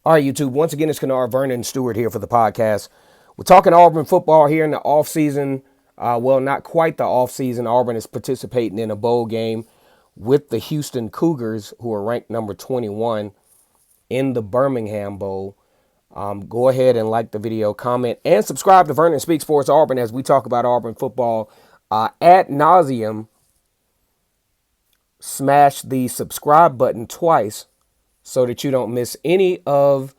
All right, YouTube. Once again, it's Kennard Vernon Stewart here for the podcast. We're talking Auburn football here in the off season. Well, not quite the off season. Auburn is participating in a bowl game with the Houston Cougars, who are ranked number 21 in the Birmingham Bowl. Go ahead and like the video, comment, and subscribe to Vernon Speaks Sports Auburn as we talk about Auburn football ad nauseum. Smash the subscribe button twice so that you don't miss any of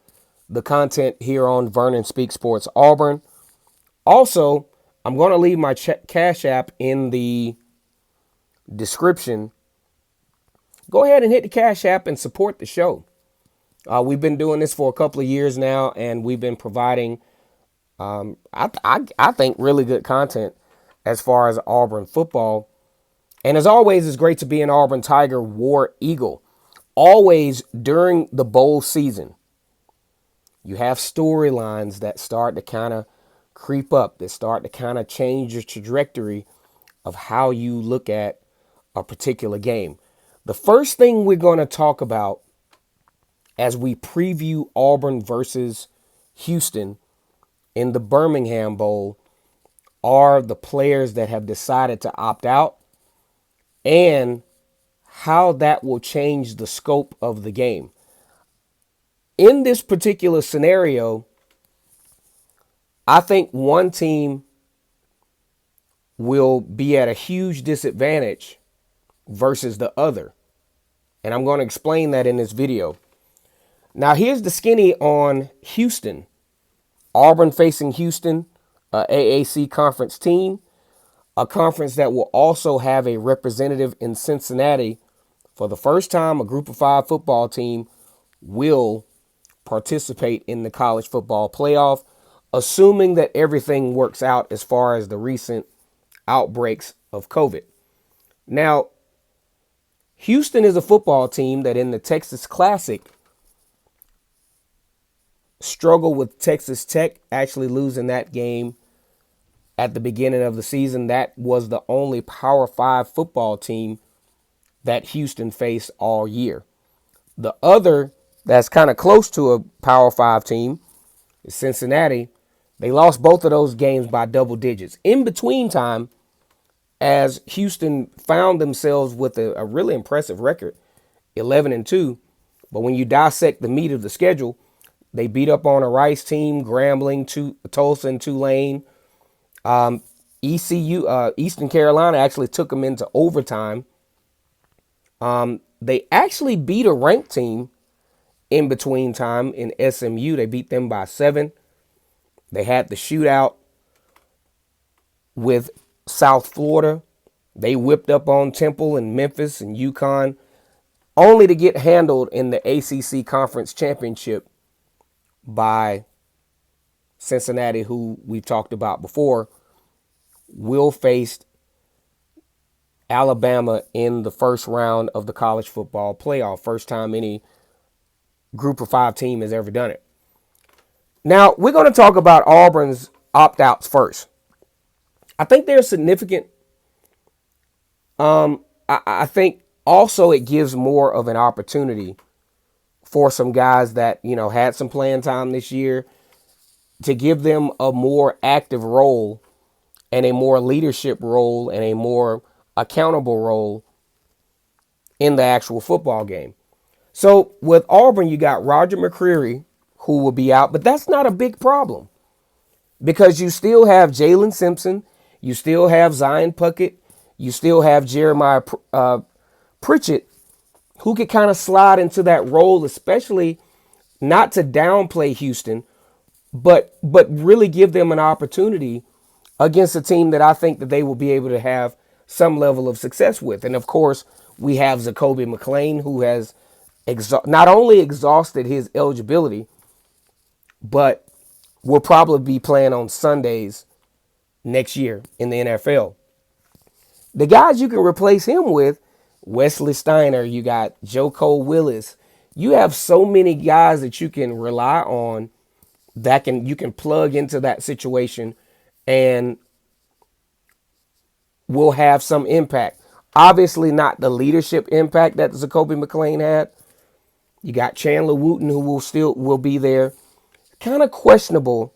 the content here on Vernon Speaks Sports Auburn. Also, I'm going to leave my Cash App in the description. Go ahead and hit the Cash App and support the show. We've been doing this for a couple of years now, and we've been providing, I think, really good content as far as Auburn football. And as always, it's great to be an Auburn Tiger War Eagle. Always during the bowl season, you have storylines that start to kind of creep up, that start to kind of change your trajectory of how you look at a particular game. The first thing we're going to talk about as we preview Auburn versus Houston in the Birmingham Bowl are the players that have decided to opt out and how that will change the scope of the game. In this particular scenario, I think one team will be at a huge disadvantage versus the other. And I'm going to explain that in this video. Now, here's the skinny on Houston. Auburn facing Houston, AAC conference team, a conference that will also have a representative in Cincinnati. For the first time, a group of 5 football team will participate in the college football playoff, assuming that everything works out as far as the recent outbreaks of COVID. Now, Houston is a football team that in the Texas Classic struggled with Texas Tech, actually losing that game at the beginning of the season. That was the only Power 5 football team that Houston faced all year. The other that's kind of close to a Power 5 team is Cincinnati. They lost both of those games by double digits. In between time, as Houston found themselves with a really impressive record, 11-2. But when you dissect the meat of the schedule, they beat up on a Rice team, Grambling, Tulsa, and Tulane. Eastern Carolina actually took them into overtime. They actually beat a ranked team in between time in SMU. They beat them by 7. They had the shootout with South Florida. They whipped up on Temple and Memphis and UConn, only to get handled in the ACC Conference Championship by Cincinnati, who we've talked about before, will face Alabama in the first round of the college football playoff. First time any group of 5 team has ever done it. Now, we're going to talk about Auburn's opt-outs first. I think they're significant. I think also it gives more of an opportunity for some guys that, had some playing time this year to give them a more active role and a more leadership role and a more accountable role in the actual football game. So with Auburn, you got Roger McCreary, who will be out, but that's not a big problem because you still have Jalen Simpson, you still have Zion Puckett, you still have Jeremiah Pritchett, who could kind of slide into that role, especially not to downplay Houston, but really give them an opportunity against a team that I think that they will be able to have some level of success with. And of course, we have Zakoby McClain, who has not only exhausted his eligibility, but will probably be playing on Sundays next year in the NFL. The guys you can replace him with, Wesley Steiner, you got Joe Cole Willis. You have so many guys that you can rely on that you can plug into that situation and will have some impact. Obviously not the leadership impact that Zakoby McClain had, You got Chandler Wooten, who will be there. Kind of questionable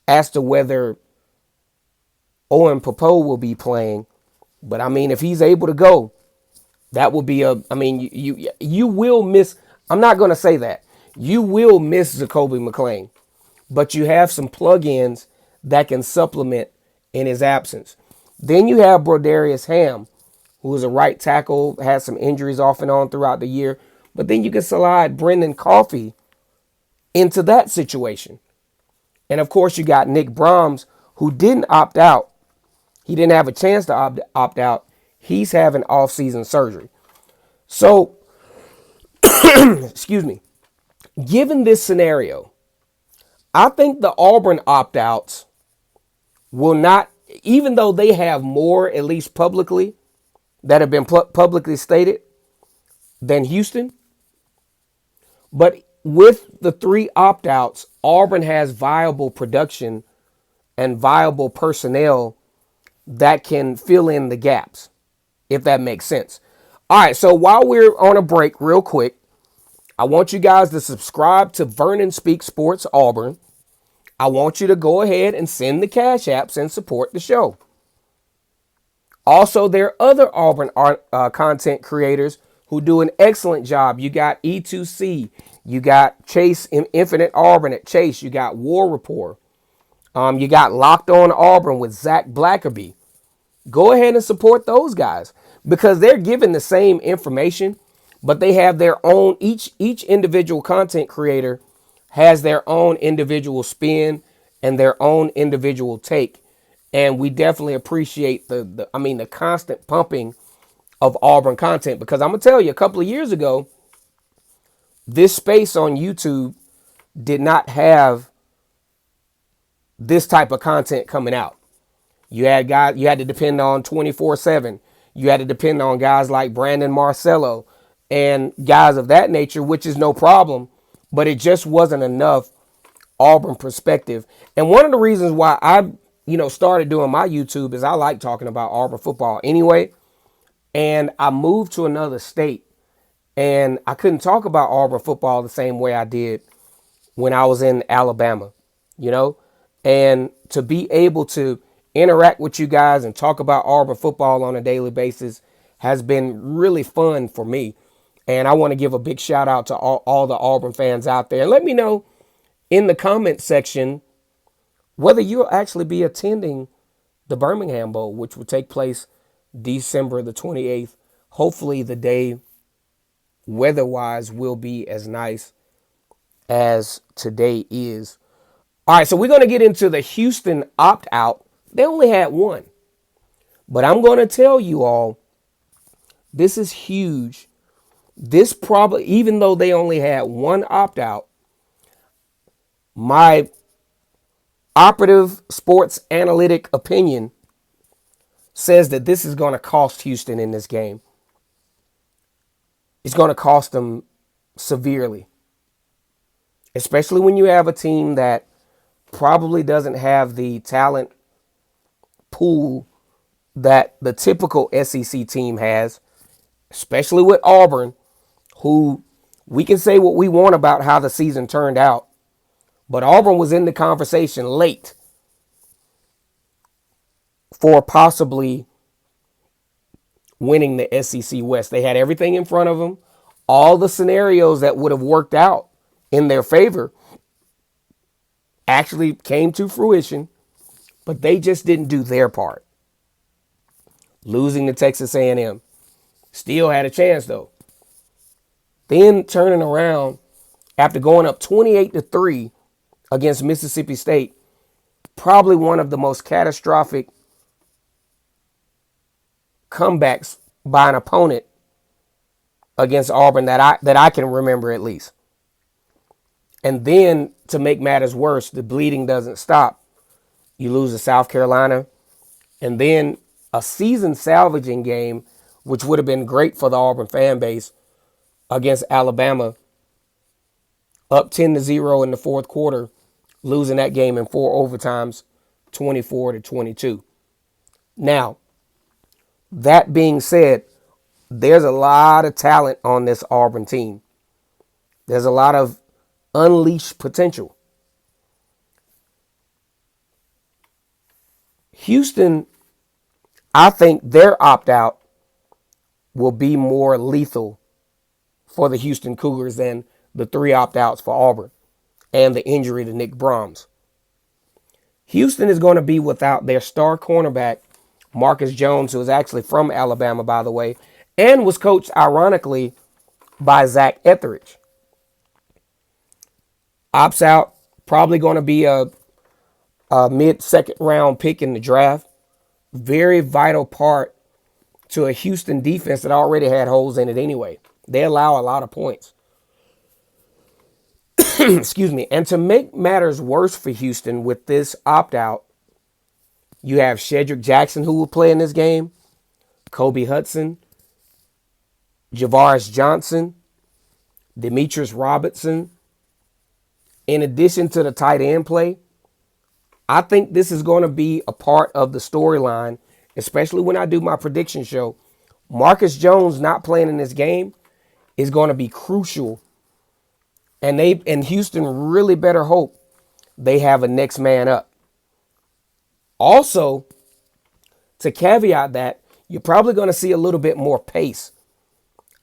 as to whether Owen Popo will be playing, but I mean, if he's able to go, that will be a. I mean, you will miss. I'm not going to say that you will miss Jacoby McClain, but you have some plug-ins that can supplement in his absence. Then you have Brodarius Ham, who is a right tackle, has some injuries off and on throughout the year. But then you can slide Brendan Coffey into that situation. And of course, you got Nick Brahms, who didn't opt out. He didn't have a chance to opt out. He's having off-season surgery. So, excuse me. Given this scenario, I think the Auburn opt-outs will not, even though they have more, at least publicly, that have been publicly stated than Houston. But with the 3 opt-outs, Auburn has viable production and viable personnel that can fill in the gaps, if that makes sense. All right, so while we're on a break, real quick, I want you guys to subscribe to Vernon Speaks Sports Auburn. I want you to go ahead and send the cash apps and support the show. Also, there are other Auburn content creators who do an excellent job. You got E2C. You got Chase, Infinite Auburn at Chase. You got War Report. You got Locked On Auburn with Zach Blackerby. Go ahead and support those guys because they're giving the same information, but they have their own, each individual content creator has their own individual spin and their own individual take. And we definitely appreciate the constant pumping of Auburn content, because I'm going to tell you, a couple of years ago, this space on YouTube did not have this type of content coming out. You had to depend on 24/7. You had to depend on guys like Brandon Marcello and guys of that nature, which is no problem, but it just wasn't enough Auburn perspective. And one of the reasons why I, started doing my YouTube is I like talking about Auburn football anyway. And I moved to another state and I couldn't talk about Auburn football the same way I did when I was in Alabama, and to be able to interact with you guys and talk about Auburn football on a daily basis has been really fun for me. And I want to give a big shout out to all the Auburn fans out there. Let me know in the comment section whether you'll actually be attending the Birmingham Bowl, which will take place December the 28th. Hopefully the day weather-wise will be as nice as today is. All right, so we're going to get into the Houston opt-out. They only had one. But I'm going to tell you all, this is huge. This probably, even though they only had one opt-out, my operative sports analytic opinion says that this is going to cost Houston in this game. It's going to cost them severely, especially when you have a team that probably doesn't have the talent pool that the typical SEC team has, especially with Auburn, who we can say what we want about how the season turned out, but Auburn was in the conversation late for possibly winning the SEC West. They had everything in front of them. All the scenarios that would have worked out in their favor actually came to fruition, but they just didn't do their part. Losing to Texas A&M. Still had a chance though. Then turning around after going up 28-3 against Mississippi State, probably one of the most catastrophic comebacks by an opponent against Auburn that I can remember at least. And then to make matters worse, the bleeding doesn't stop. You lose to South Carolina, and then a season salvaging game, which would have been great for the Auburn fan base, against Alabama, up 10-0 in the fourth quarter, losing that game in 4 overtimes, 24-22. Now, that being said, there's a lot of talent on this Auburn team. There's a lot of unleashed potential. Houston, I think their opt out will be more lethal for the Houston Cougars than the 3 opt outs for Auburn and the injury to Nick Brahms. Houston is going to be without their star cornerback, Marcus Jones, who is actually from Alabama, by the way, and was coached, ironically, by Zach Etheridge. Opts out, probably going to be a mid-second round pick in the draft. Very vital part to a Houston defense that already had holes in it anyway. They allow a lot of points. Excuse me. And to make matters worse for Houston with this opt-out, you have Shedrick Jackson, who will play in this game, Kobe Hudson, Javaris Johnson, Demetrius Robertson. In addition to the tight end play, I think this is going to be a part of the storyline, especially when I do my prediction show. Marcus Jones not playing in this game is going to be crucial. And Houston really better hope they have a next man up. Also, to caveat that, you're probably going to see a little bit more pace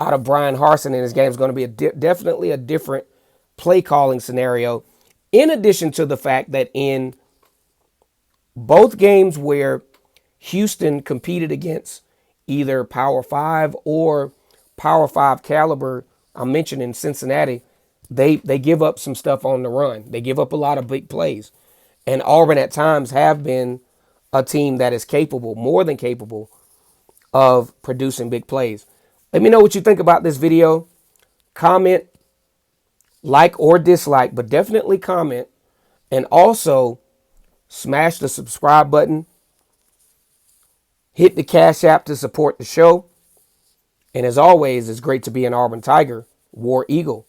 out of Brian Harsin in this game. It's going to be definitely a different play calling scenario. In addition to the fact that in both games where Houston competed against either Power 5 or Power 5 caliber, I'm mentioning Cincinnati, they give up some stuff on the run. They give up a lot of big plays. And Auburn at times have been a team that is capable, more than capable, of producing big plays. Let me know what you think about this video. Comment, like or dislike, but definitely comment. And also, smash the subscribe button. Hit the Cash App to support the show. And as always, it's great to be an Auburn Tiger, War Eagle.